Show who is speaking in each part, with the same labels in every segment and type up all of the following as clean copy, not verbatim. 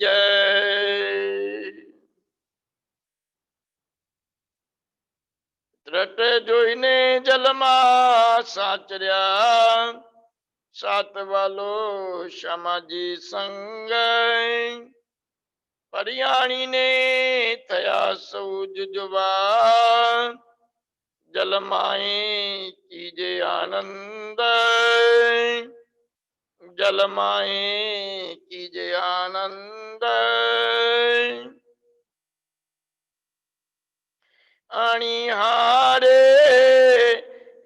Speaker 1: जय। ત્રટ જોઈને જલમાં સાચર્યા, સાત વાલો શ્યામાજી સંગ, પરિયાણીને થયા સૌ જુજવા, જલમાએ કીજે આનંદ, જલમાએ કીજે આનંદ। अणिहारे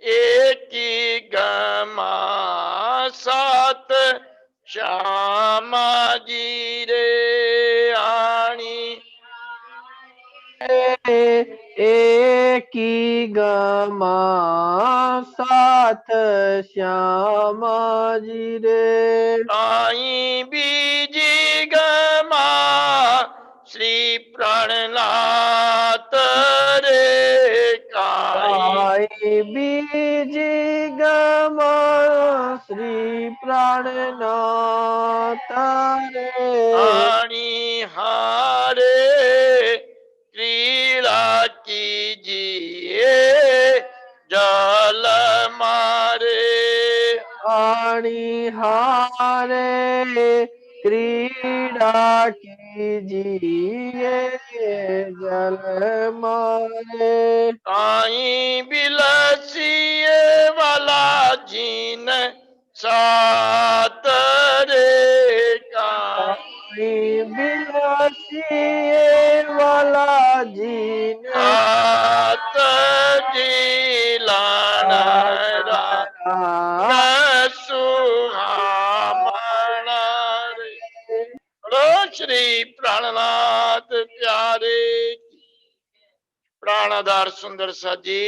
Speaker 1: एकी गमा सात श्यामाजी रे, आणी
Speaker 2: एकी गमा साथ श्यामाजी रे,
Speaker 1: आई बीजी गमा श्री प्राणनाथ रे,
Speaker 2: आई बीजी गमा श्री प्राणनाथ रे,
Speaker 1: आणी हारे क्रीड़ा कीजिए जल मारे,
Speaker 2: आणी हारे क्रीड़ा कीजिए जल मारे,
Speaker 1: आई बिलसिए वाला जीन सात रे,
Speaker 2: आई बिलसिए वाला जीन
Speaker 1: सात जिलाना सुहामणा रे। बोलो श्री प्राणनाथ प्यारे की। प्राणाधार सुंदर सा जी,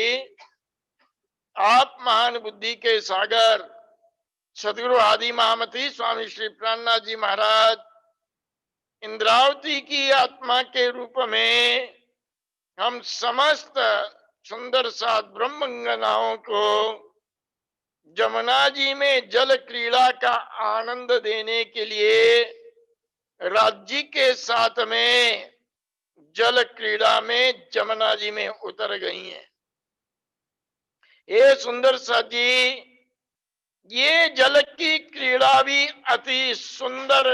Speaker 1: आप महान बुद्धि के सागर सदगुरु आदि महामती स्वामी श्री प्राणनाथ जी महाराज इंद्रावती की आत्मा के रूप में हम समस्त सुंदर सात ब्रह्मंगनाओं को जमुना जी में जल क्रीड़ा का आनंद देने के लिए राज्य के साथ में जल क्रीड़ा में जमुना जी में उतर गई हैं। ये सुंदर सा जी, ये जल की क्रीड़ा भी अति सुंदर,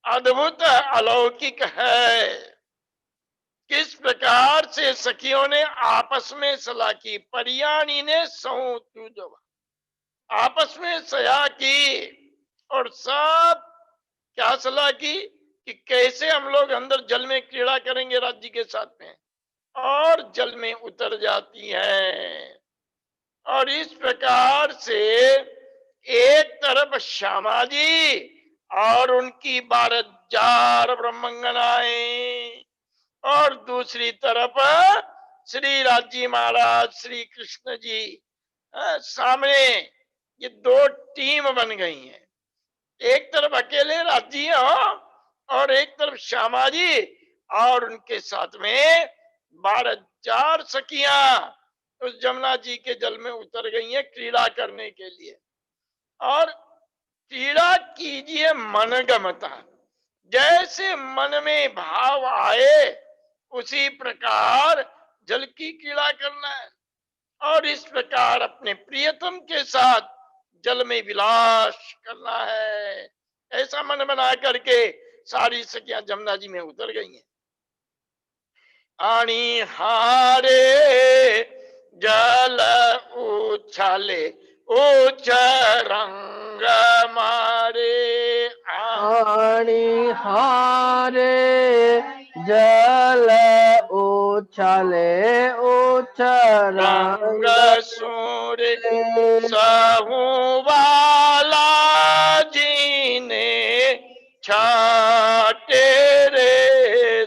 Speaker 1: अद्भुत, अलौकिक है। किस प्रकार से सखियों ने आपस में सलाह की, परियाणी ने सहू तुझवा आपस में सलाह की और सब क्या सलाह की कि कैसे हम लोग अंदर जल में क्रीड़ा करेंगे राज्य के साथ में, और जल में उतर जाती हैं। और इस प्रकार से एक तरफ श्यामा जी और उनकी 12,000 ब्रह्मंगनाएं, और दूसरी तरफ श्री राज्य महाराज श्री कृष्ण जी सामने, ये दो टीम बन गई हैं। एक तरफ अकेले राज्य और एक तरफ श्यामा जी और उनके साथ में 12,000 सखियां उस जमुना जी के जल में उतर गई हैं क्रीड़ा करने के लिए। और क्रीड़ा कीजिए मनगमता, जैसे मन में भाव आए उसी प्रकार जल की क्रीड़ा करना है, और इस प्रकार अपने प्रियतम के साथ जल में विलास करना है। ऐसा मन बना करके सारी सखियां जमुना जी में उतर गई हैं। आणी हारे जल उछाले उच्च रंग मारे,
Speaker 2: आणी हारे जल उछाले उच्च
Speaker 1: रंग सूर्य सहु वाला जीने छाटे रे,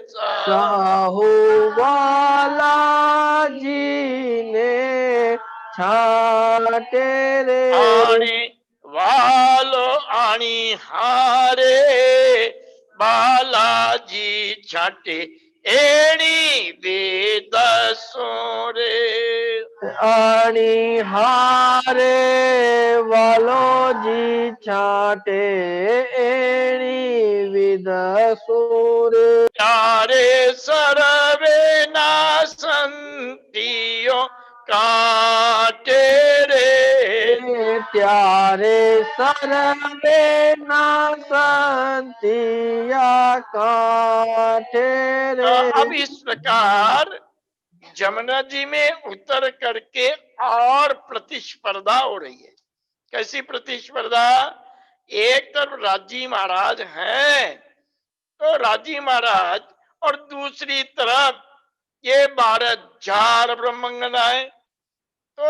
Speaker 2: साहू वाला जी ने छाटे रे,
Speaker 1: आणी वालो आणी हारे बालाजी छाटे एड़ी वेद सोरे,
Speaker 2: आणी हारे वालो जी छाटे एणी विद सूरे
Speaker 1: प्यारे सर्वे नासंतियो काटे रे।
Speaker 2: त्यारे सर्वे नासंतिया काटे रे।
Speaker 1: अब इस प्रकार जमुना जी में उतर करके और प्रतिस्पर्धा हो रही है। कैसी प्रतिस्पर्धा? एक तरफ राजी महाराज हैं, तो राजी महाराज, और दूसरी तरफ ये 12,000 ब्रह्मंगनाएं। तो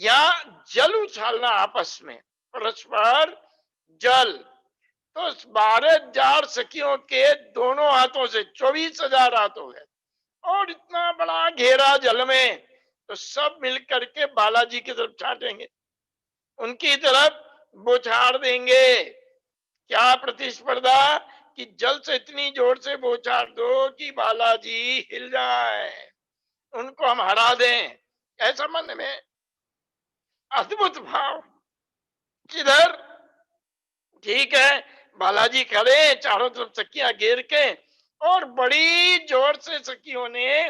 Speaker 1: यहाँ जल उछालना आपस में, परस्पर जल। तो 12,000 सखियों के दोनों हाथों से 24,000 हाथ हो गए, और इतना बड़ा घेरा जल में, तो सब मिल करके बालाजी की तरफ छाटेंगे, उनकी तरफ बौछार देंगे। क्या प्रतिस्पर्धा? कि जल से इतनी जोर से बौछार दो कि बालाजी हिल जाए, उनको हम हरा दें। ऐसा मन में अद्भुत भाव। किधर? ठीक है, बालाजी खड़े, चारों तरफ सखियां घेर के, और बड़ी जोर से सखियों ने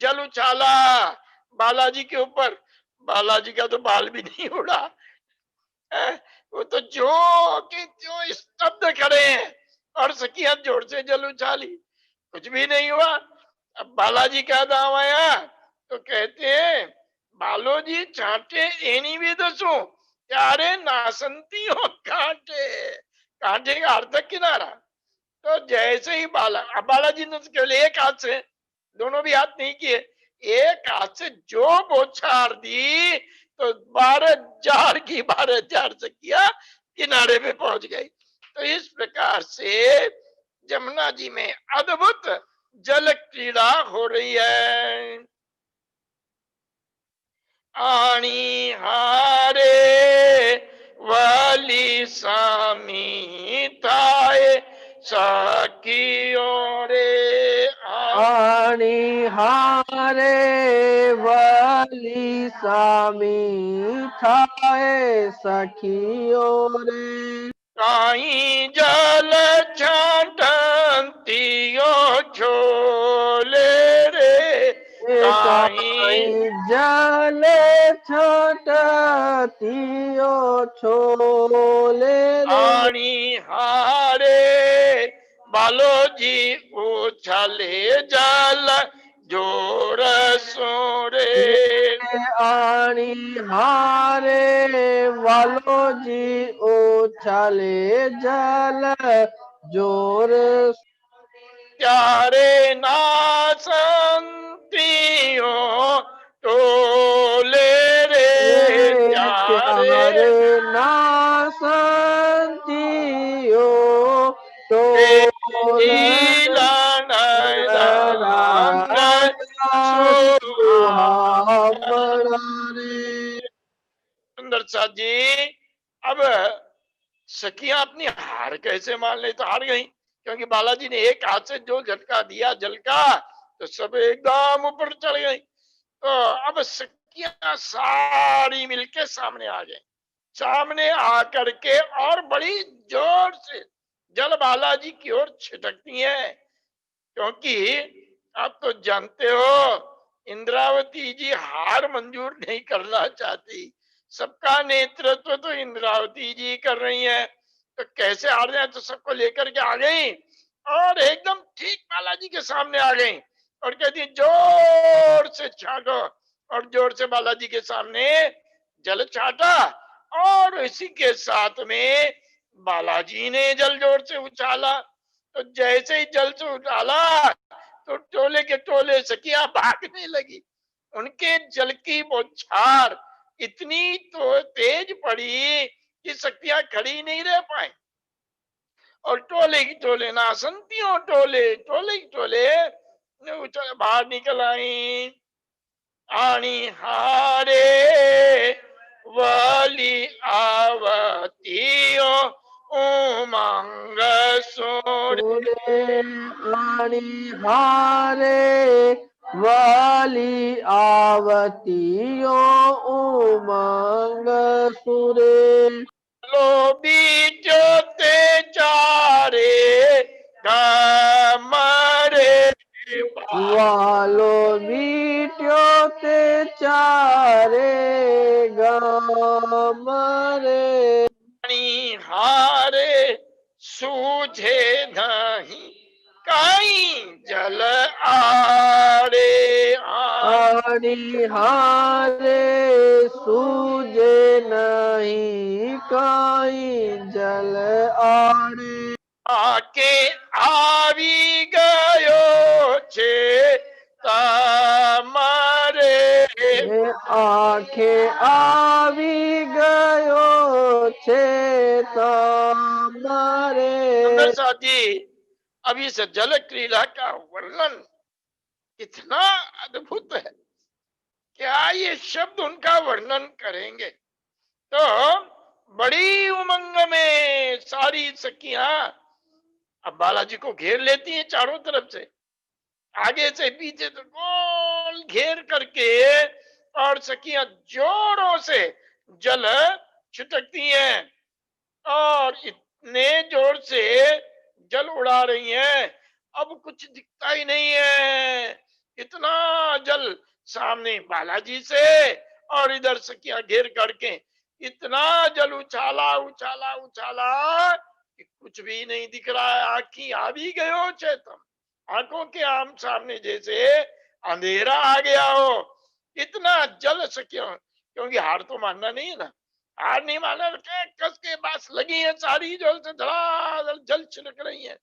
Speaker 1: जल उछाला बालाजी के ऊपर। बालाजी का तो बाल भी नहीं उड़ा, वो तो जो कि जो स्तब्ध खड़े हैं, और सखियां जोर से जल उछाली, कुछ भी नहीं हुआ। अब बालाजी का दाम आया, तो कहते हैं बालोजी छाटे एनी भी दसू त्यारे नासंती हो कांटे। कांटे का अर्थ किनारा। तो जैसे ही बालाजी ने तो केवल एक हाथ से, दोनों भी हाथ नहीं किए, एक हाथ से जो बौछार दी, तो 12,000 की 12,000 सखियां किनारे पे पहुंच गई। तो इस प्रकार से जमुना जी में अद्भुत जल क्रीड़ा हो रही है। आनी हारे वाली सामी थाए सखियों रे।
Speaker 2: आनी हारे वाली सामी थाए सखियों रे।
Speaker 1: काई जल छाटंतियो छोले रे। काई
Speaker 2: जल छटतियो छोले रे।
Speaker 1: आनी हारे बालोजी उछले जल जोर सोरे।
Speaker 2: आनी हारे वालो जी उछले जल जोर।
Speaker 1: प्यारे नासंतियो टोले रे।
Speaker 2: प्यारे नासंतियो टोले
Speaker 1: सुंदर सा जी। अब सखियां अपनी हार कैसे मान ले? तो हार गई, क्योंकि बालाजी ने एक हाथ से जो झटका दिया जल का, तो सब एकदम ऊपर चढ़ गई। तो अब सखियां सारी मिलके सामने आ गई। सामने आकर के और बड़ी जोर से जल बालाजी की ओर छिटकती है, क्योंकि आप तो जानते हो इंद्रावती जी हार मंजूर नहीं करना चाहती। सबका नेतृत्व तो इंद्रावती जी कर रही है, तो कैसे हार जाए? तो सबको लेकर के आ गई, और एकदम ठीक बालाजी के सामने आ गई, और कहती जोर से छाटो। और जोर से बालाजी के सामने जल छाटा, और इसी के साथ में बालाजी ने जल जोर से उछाला। तो जैसे ही जल से उछाला, तो टोले के टोले सखियां भागने लगी। उनके जल की बौछार इतनी तो तेज पड़ी कि सखियां खड़ी नहीं रह पाई, और टोले की टोले नासंतियों टोले, टोले की टोले बाहर निकल आई। आनी हारे वाली आवतियों उमंग सोरे।
Speaker 2: आनी हारे वाली आवतियो उमंग सुरे।
Speaker 1: लो बीजोते चारे सूझे नहीं काई जल आड़े।
Speaker 2: आनी हारे सूझे नहीं काई जल आड़े।
Speaker 1: आके आवी गयो छे તમારે।
Speaker 2: आंखे आवी गयो छे तमारे।
Speaker 1: सुंदर साथ जी, अब इस जल क्रीड़ा का वर्णन कितना अद्भुत है, क्या ये शब्द उनका वर्णन करेंगे। तो बड़ी उमंग में सारी सखियां अब बालाजी को घेर लेती हैं चारों तरफ से, आगे से पीछे तो गोल घेर करके, और सखियां जोरों से जल छिटकती हैं और इतने जोर से जल उड़ा रही हैं, अब कुछ दिखता ही नहीं है। इतना जल सामने बालाजी से और इधर सखियां घेर करके इतना जल उछाला उछाला उछाला कि कुछ भी नहीं दिख रहा है। आखी आ भी गयो चेतन, आंखों के आम सामने जैसे अंधेरा आ गया हो, इतना जल सकिया। क्योंकि हार तो मानना नहीं है ना, हार नहीं माना, कस के पास लगी है सारी, जल से धड़ाधड़ जल छिड़क रही है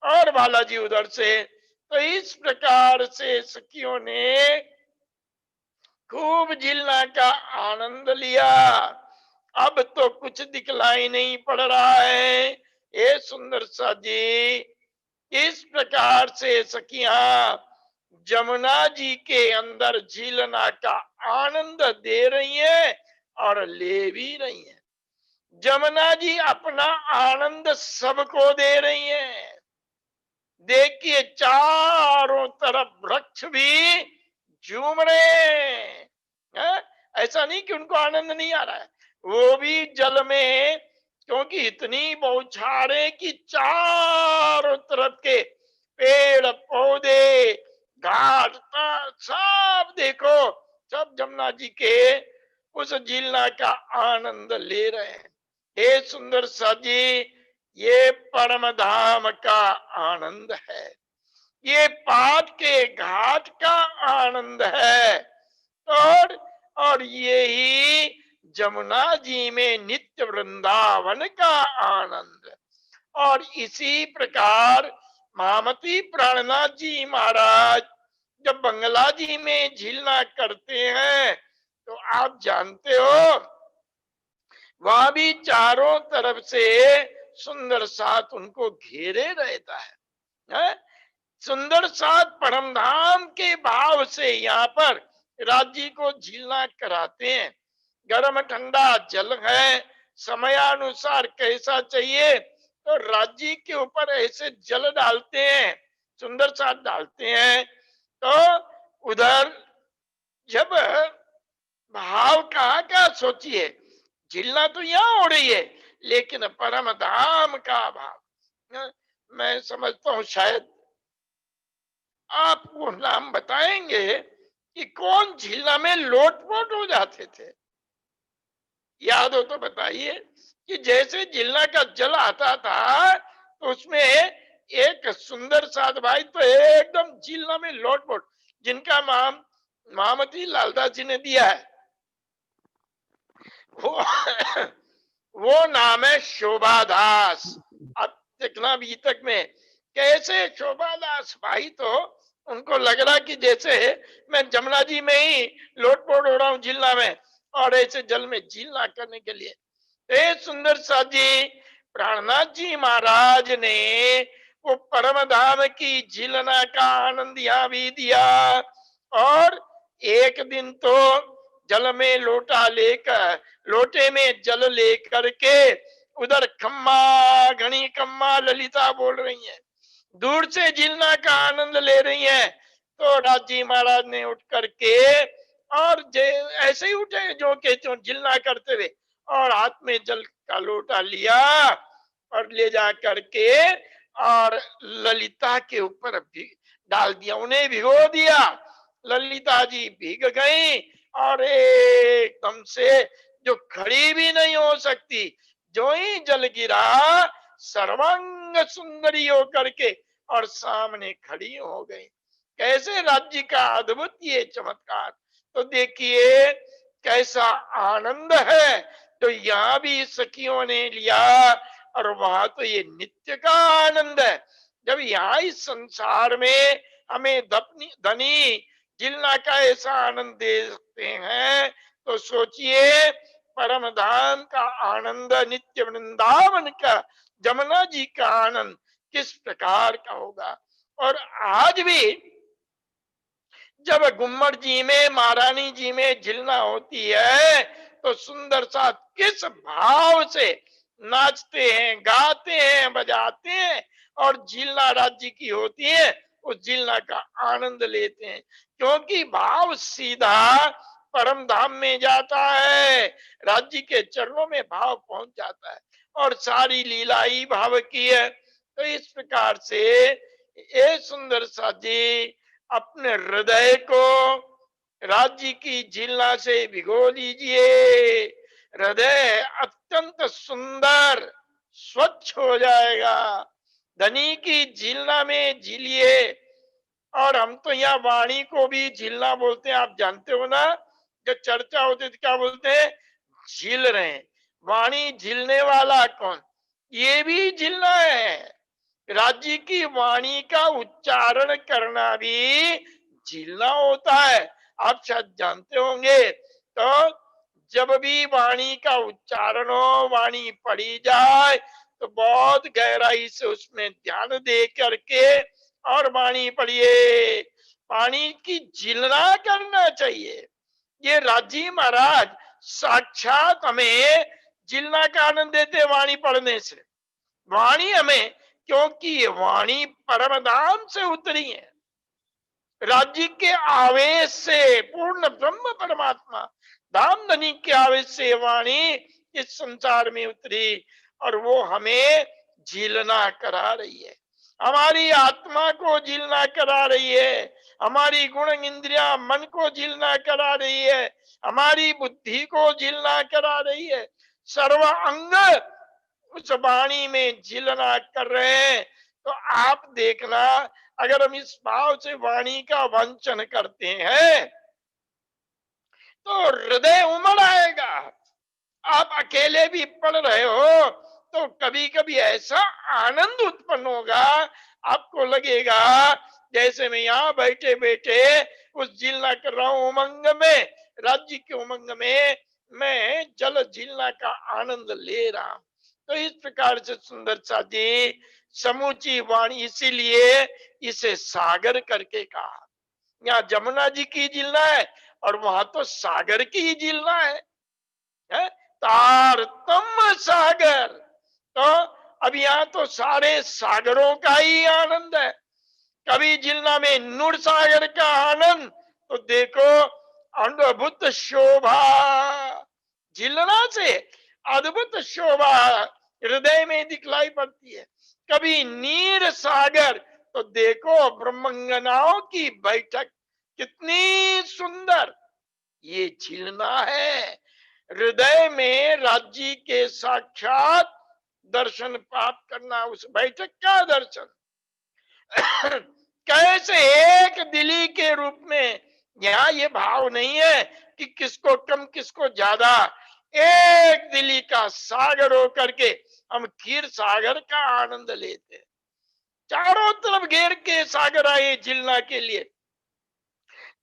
Speaker 1: और बालाजी उधर से। तो इस प्रकार से सखियों ने खूब झीलना का आनंद लिया। अब तो कुछ दिखलाई नहीं पड़ रहा है। ये सुंदर सा जी, इस प्रकार से सखियां जमुना जी के अंदर झीलना का आनंद दे रही हैं और ले भी रही हैं। जमुना जी अपना आनंद सबको दे रही हैं। देखिए चारों तरफ वृक्ष भी झूम रहे हैं। ऐसा नहीं कि उनको आनंद नहीं आ रहा है, वो भी जल में, क्योंकि इतनी बौछारें कि चारों तरफ के पेड़ पौधे घाट सब देखो, सब जमुना जी के उस झीलना का आनंद ले रहे हैं। हे सुंदर सा जी, ये परम धाम का आनंद है, ये पाट के घाट का आनंद है, और यही जमुना जी में नित्य वृंदावन का आनंद। और इसी प्रकार महामती प्राणनाथ जी महाराज जब बंगला जी में झीलना करते हैं, तो आप जानते हो वहां भी चारों तरफ से सुंदर साथ उनको घेरे रहता है। सुंदर साथ परमधाम के भाव से यहाँ पर राज्य को झीलना कराते हैं। गर्म ठंडा जल है, समयानुसार कैसा चाहिए तो राज्य के ऊपर ऐसे जल डालते हैं, सुंदर साथ डालते हैं। तो उधर जब भाव कहाँ का सोचिए, झीलना तो यहाँ हो रही है, लेकिन परम धाम का भाव। मैं समझता हूँ शायद आपको नाम बताएंगे कि कौन झीलना में लोटपोट हो जाते थे, याद हो तो बताइए। कि जैसे झीलना का जल आता था तो उसमें एक सुंदर साध भाई तो एकदम झीलना में लोटपोट, जिनका नाम महामती लालदास जी ने दिया है, वो नाम है शोभादास। अब देखना अभी तक में कैसे शोभादास भाई, तो उनको लग रहा कि जैसे मैं जमुना जी में ही लोटपोट हो रहा हूँ झीलना में, और ऐसे जल में झीलना करने के लिए। सुंदर सा जी प्राणनाथ जी महाराज ने वो परम धाम की झीलना का आनंद यहाँ भी दिया। और एक दिन तो जल में लोटा लेकर, लोटे में जल लेकर के उधर खम्मा घनी खम्मा ललिता बोल रही हैं, दूर से झीलना का आनंद ले रही हैं। तो राजी महाराज ने उठ करके और ऐसे ही उठे जो के झीलना करते हुए, और हाथ में जल का लोटा लिया और ले जा करके और ललिता के ऊपर भी डाल दिया, उन्हें भिगो दिया। ललिता जी भीग गई और एकदम से जो खड़ी भी नहीं हो सकती, जो ही जल गिरा सर्वांग सुंदरी होकर के और सामने खड़ी हो गई। कैसे राज्य का अद्भुत ये चमत्कार। तो देखिए कैसा आनंद है। तो यहाँ भी सखियों ने लिया और वहां तो ये नित्य का आनंद है। जब यहाँ इस संसार में हमें धनी जिलना का ऐसा आनंद दे सकते हैं, तो सोचिए परम धाम का आनंद, नित्य वृंदावन का, जमुना जी का आनंद किस प्रकार का होगा। और आज भी जब गुम्मट जी में, महारानी जी में झिलना होती है, तो सुंदर सा किस भाव से नाचते हैं, गाते हैं, बजाते हैं, और झिलना राज्य की होती है, उस झिलना का आनंद लेते हैं। क्योंकि भाव सीधा परम धाम में जाता है, राज्य के चरणों में भाव पहुंच जाता है, और सारी लीला ही भाव की है। तो इस प्रकार से ये सुंदर सा जी अपने हृदय को राज्य की झीलना से भिगो लीजिए। हृदय अत्यंत सुंदर स्वच्छ हो जाएगा। धनी की झीलना में झीलिए। और हम तो यहाँ वाणी को भी झीलना बोलते हैं, आप जानते हो ना। जब चर्चा होती तो क्या बोलते हैं, झील रहे हैं। वाणी झीलने वाला कौन, ये भी झीलना है। राज्य की वाणी का उच्चारण करना भी झीलना होता है, आप शायद जानते होंगे। तो जब भी वाणी का उच्चारण हो, वाणी पढ़ी जाए, तो बहुत गहराई से उसमें ध्यान दे करके और वाणी पढ़िए। वाणी की झीलना करना चाहिए। ये राजी महाराज साक्षात हमें झीलना का आनंद देते वाणी पढ़ने से। वाणी हमें, क्योंकि ये वाणी परम धाम से उतरी है, राज्य के आवेश से, पूर्ण ब्रह्म परमात्मा धाम धनी के आवेश से वाणी इस संसार में उतरी, और वो हमें झीलना करा रही है। हमारी आत्मा को झीलना करा रही है, हमारी गुण इंद्रिया मन को झीलना करा रही है, हमारी बुद्धि को झीलना करा रही है। सर्व अंग उस वाणी में झीलना कर रहे हैं। तो आप देखना, अगर हम इस भाव से वाणी का वांचन करते हैं, तो हृदय उमड़ आएगा। आप अकेले भी पढ़ रहे हो, तो कभी कभी ऐसा आनंद उत्पन्न होगा, आपको लगेगा जैसे मैं यहाँ बैठे बैठे उस झीलना कर रहा हूं, उमंग में, राज्य के उमंग में मैं जल झीलना का आनंद ले रहा हूं। तो इस प्रकार से सुंदर सा जी समूची वाणी, इसीलिए इसे सागर करके कहा। यहाँ जमुना जी की झीलना है, और वहां तो सागर की ही झीलना है? तारतम सागर। तो अब यहाँ तो सारे सागरों का ही आनंद है। कभी जिलना में नूर सागर का आनंद, तो देखो अद्भुत शोभा, जिलना से अद्भुत शोभा हृदय में दिखलाई पड़ती है। कभी नीर सागर, तो देखो ब्रह्मंगनाओं की बैठक कितनी सुंदर। ये झीलना है, हृदय में राज्य के साक्षात दर्शन प्राप्त करना, उस बैठक का दर्शन। कैसे एक दिली के रूप में, यहाँ ये भाव नहीं है कि किसको कम किसको ज्यादा, एक दिली का सागर हो करके हम क्षीर सागर का आनंद लेते हैं। चारों तरफ घेर के सागर आए झिलना के लिए।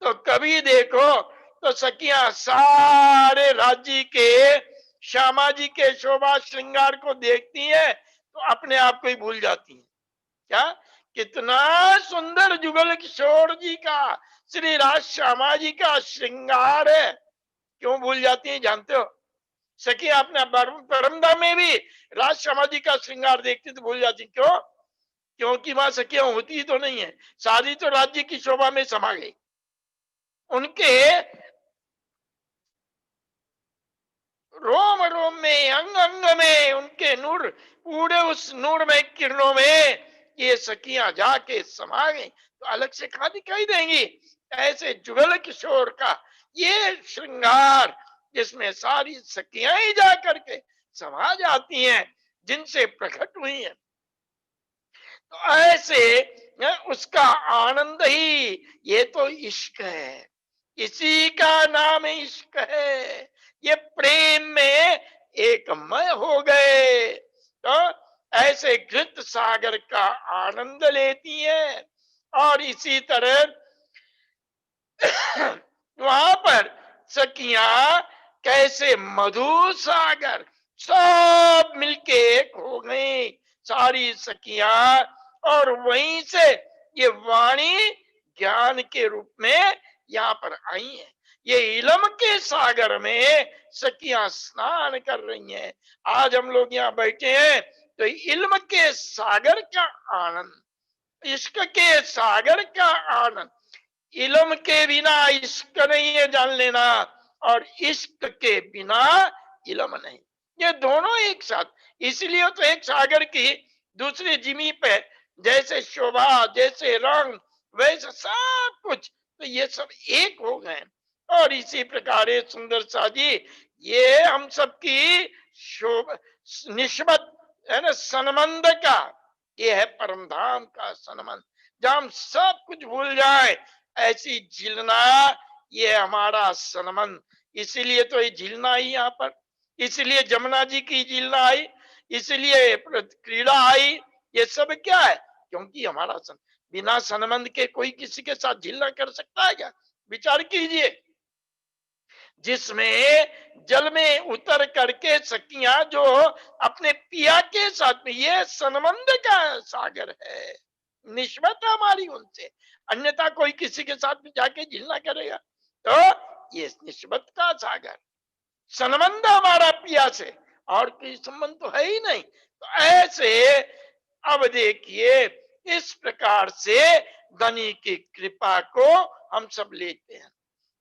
Speaker 1: तो कभी देखो तो सखियां सारे राज्य के श्यामा जी के शोभा श्रृंगार को देखती हैं, तो अपने आप को ही भूल जाती हैं। क्या कितना सुंदर जुगल किशोर जी का, श्री राज श्यामा जी का श्रृंगार है, क्यों भूल जाती हैं जानते हो? सखी आपने परमधाम में भी राज श्यामा जी का श्रृंगार देखती तो भूल जाती, क्यों? क्योंकि वहां सखियां होती तो नहीं है, सारी तो राज्य की शोभा में समा गई। उनके रोम रोम में, अंग अंग में उनके नूर, पूरे उस नूर में किरणों में ये सखियां जाके समा गई, तो अलग से कहां दिखाई देंगी? ऐसे जुगल किशोर का ये श्रृंगार, जिसमें सारी सखियां ही जा करके समा जाती हैं, जिनसे प्रकट हुई है। तो ऐसे उसका आनंद ही ये तो इश्क है, इसी का नाम इश्क है। ये प्रेम में एकमय हो गए। तो ऐसे घृत सागर का आनंद लेती है। और इसी तरह वहां पर सखिया कैसे मधु सागर सब मिलके एक हो गई, सारी सखिया। और वहीं से ये वाणी ज्ञान के रूप में यहाँ पर आई है। ये इलम के सागर में सखियां स्नान कर रही हैं। आज हम लोग यहाँ बैठे हैं तो इल्म के सागर का आनंद, इश्क के सागर का आनंद। इल्म के बिना इश्क नहीं है, जान लेना। और इश्क के बिना इल्म नहीं, ये दोनों एक साथ। इसलिए तो एक सागर की दूसरी जिमी पे जैसे शोभा, जैसे रंग, वैसे सब कुछ, तो ये सब एक हो गए। और इसी प्रकार सुंदर सा जी ये हम सबकी शोभा निस्बत है ना, सनमंद का। ये है परम धाम का सनमंद, जहां हम सब कुछ भूल जाए, ऐसी झिलना ये हमारा सनमंद। इसीलिए तो ये झिलना ही यहाँ पर, इसलिए जमुना जी की झिलना आई, इसलिए क्रीड़ा आई। ये सब क्या है? क्योंकि हमारा बिना सनमंद के कोई किसी के साथ झिलना कर सकता है क्या? विचार कीजिए। जिसमें जल में उतर करके सखियां जो अपने पिया के साथ में, ये सनमंद का सागर है, निस्बत हमारी उनसे। अन्यथा कोई किसी के साथ में जाके झिलना करेगा? तो ये निस्बत का सागर, सनमंद हमारा पिया से, और कोई संबंध तो है ही नहीं। तो ऐसे अब देखिए इस प्रकार से धनी की कृपा को हम सब लेते हैं,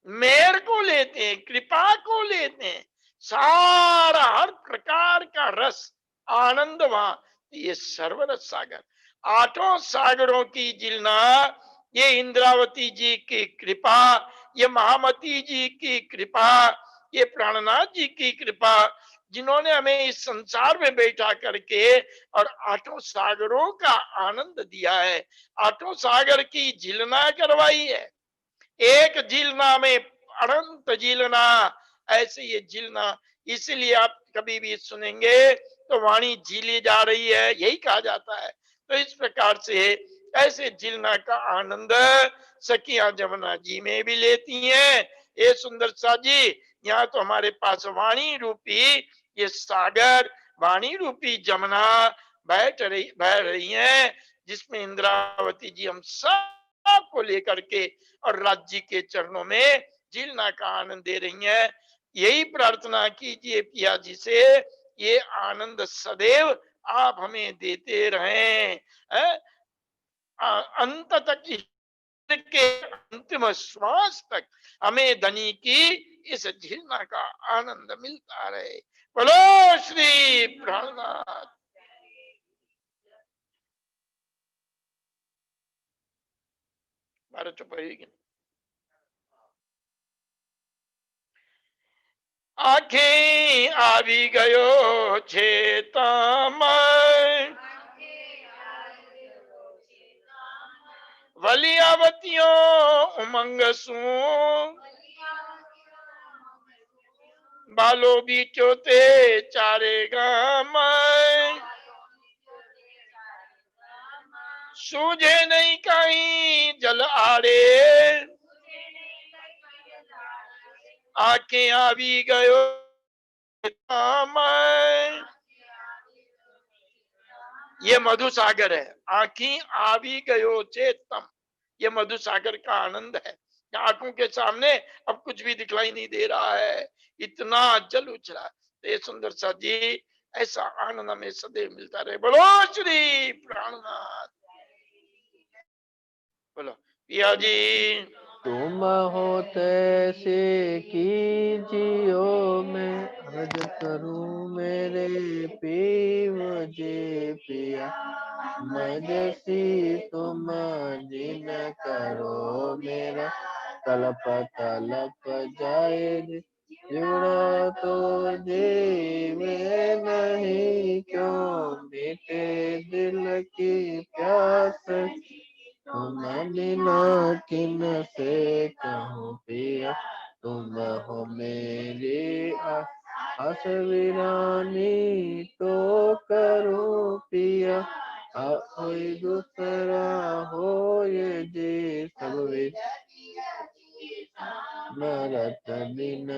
Speaker 1: मेहर को लेते हैं, कृपा को लेते हैं, सारा हर प्रकार का रस आनंद वहां। ये सर्वरस सागर, आठों सागरों की जिलना, ये इंद्रावती जी की कृपा, ये महामती जी की कृपा, ये प्राणनाथ जी की कृपा, जिन्होंने हमें इस संसार में बैठा करके और आठों सागरों का आनंद दिया है, आठों सागर की झिलना करवाई है। एक झिलना में अनंत झिलना, ऐसे ये झिलना। इसलिए आप कभी भी सुनेंगे तो वाणी झीली जा रही है, यही कहा जाता है। तो इस प्रकार से ऐसे झिलना का आनंद सखियां जमुना जी में भी लेती हैं। ये सुंदर सा जी यहाँ तो हमारे पास वाणी रूपी ये सागर, वाणी रूपी जमुना बह रही है, जिसमें इंद्रावती जी हम सब को लेकर के और राज्य के चरणों में झीलना का आनंद दे रही हैं। यही प्रार्थना कीजिए पिया जी से, ये आनंद सदैव आप हमें देते रहें, अंत तक, के अंतिम श्वास तक हमें धनी की इस झीलना का आनंद मिलता रहे। बोलो श्री प्राणनाथ। भारत चुप रहेगी। आंखें આવી ગયો છે તામય, વલિયાવતીઓ ઉમંગ શું, બાલો બીચો તે ચારે ગામય, सूझे नहीं कहीं जल आड़े, आंखें આવી ગયો તામય। ये मधु सागर है, आंखी आवी गयो चेतम, ये मधु सागर का आनंद है। आंखों के सामने अब कुछ भी दिखलाई नहीं दे रहा है, इतना जल उछला। तो ये सुंदर सा जी ऐसा आनंद हमें सदैव मिलता रहे। बोलो श्री प्राणनाथ। बोलो पिया जी।
Speaker 2: तुम हो तैसे कीजियो, मैं अर्ज करूं मेरे पीव जे पिया। मैं जैसी तुम जिन करो मेरा, तलप तलप जाए जुड़ा तो जीवे नहीं, क्यों मिटे दिल की प्यास, तुम बिना किन से कहूँ पिया, तुम हो मेरी आस वीरानी, तो करूँ पिया कोई दूसरा हो ये जी सब वे, मरत दिन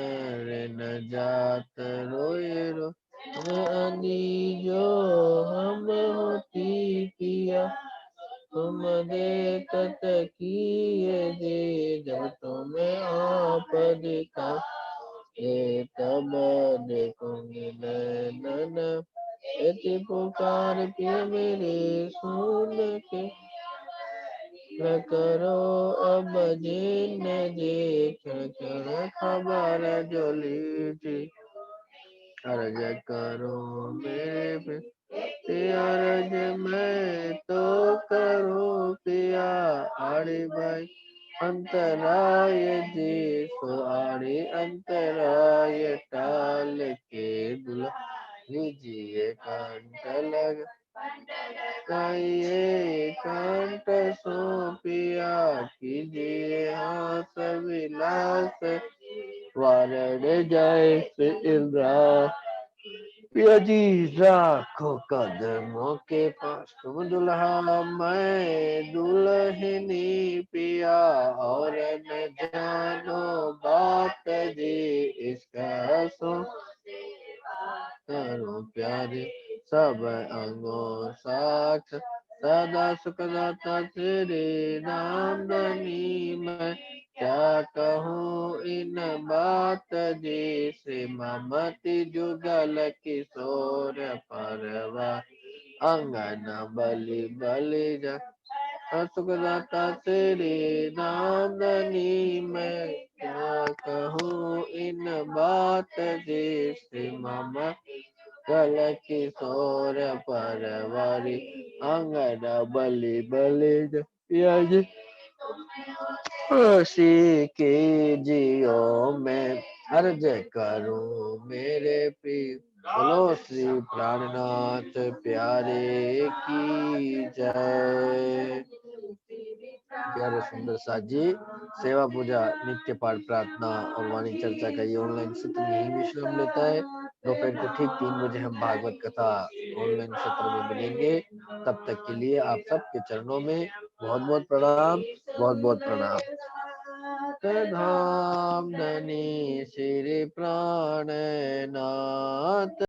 Speaker 2: रे न जात रोए रो, अनी जो हम होती पिया, तुम देखत किए जे, जब तुम्हें आप देखा ये तब देखूंगी नैनन, यति पुकार के मेरे सुन के, न करो अब जिन जे, क्षण क्षण खबर जो लीजिए, अर्ज करो मेरे पिया, अर्ज मैं तो करूं पिया, आड़े भाई अंतराय जी, सो आड़े अंतराय टाल के दुल्हा लीजिए कंठ लग काइए कंठ सो पिया, कीजिए हाथ विलास, वारण जय से इंद्रा, पिया जी राखो कदमों के पास, तुम दुल्हा मैं दुल्हनी पिया, और न जानो बात जी इसका, सो करो प्यारे सब अंगों साथ, सदा सुखदाता तेरे नाम धनी, मैं क्या कहूँ इन बात जी से, ममती जुगल किशोर परवा, अंगन बलि बलि जा, सुखदाता तेरे नाम धनी, मैं क्या कहूँ इन बात जी से, मम कल किशोर परवारी, अंगन बलि बलि जा, पिया जी खुशी के जियो में अर्ज करूं मेरे पी, बोलो श्री प्राणनाथ प्यारे की जय। प्यारे सुंदर साथ जी, सेवा पूजा नित्य पाठ प्रार्थना और वाणी चर्चा का ये ऑनलाइन सत्र यही विश्राम लेता है। दोपहर को ठीक 3 बजे हम भागवत कथा ऑनलाइन सत्र में मिलेंगे। तब तक के लिए आप सबके चरणों में बहुत बहुत प्रणाम, बहुत बहुत प्रणाम। धाम धनी श्री प्राणनाथ।